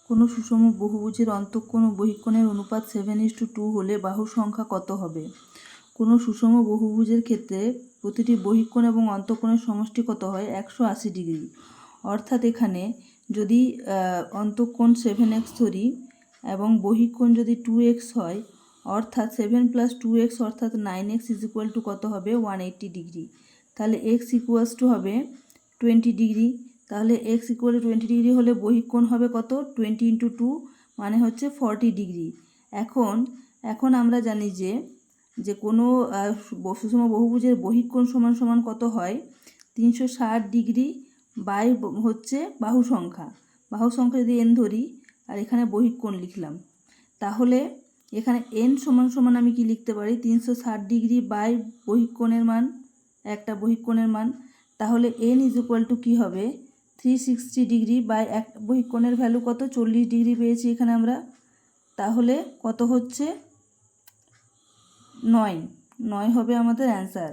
কোনো সুষম বহুভুজের অন্তঃকোণ ও বহিঃকোণের অনুপাত 7:2 হলে বাহুর সংখ্যা কত হবে? কোনো সুষম বহুভুজের ক্ষেত্রে প্রতিটি বহিঃকোণ এবং অন্তঃকোণের সমষ্টি কত হয়? 180 ডিগ্রি। অর্থাৎ এখানে যদি অন্তঃকোণ 7x ধরি এবং বহিঃকোণ যদি 2x হয়, অর্থাৎ 7 + 2x অর্থাৎ 9x কত হবে? 180 ডিগ্রি। তাহলে x হবে 20 ডিগ্রি। তাহলে x 20 ডিগ্রি হলে বহিঃকোণ হবে কত? 20 × 2 মানে হচ্ছে 40 ডিগ্রি। এখন আমরা জানি যে কোনো সুষম বহুভুজের বহিঃকোণ সমান সমান কত হয়? 360 ডিগ্রি বাই হচ্ছে বাহু সংখ্যা যদি n ধরি আর এখানে বহিঃকোণ লিখলাম, তাহলে এখানে n সমান সমান আমি কি লিখতে পারি? 360 ডিগ্রি বাই বহিঃকোণের মান, একটা বহিঃকোণের মান। তাহলে n কি হবে? 360 ডিগ্রি বাই এক বহিঃকোণের ভ্যালু কত? 40 ডিগ্রি পেয়েছি এখানে আমরা। তাহলে কত হচ্ছে? 9 হবে আমাদের অ্যান্সার।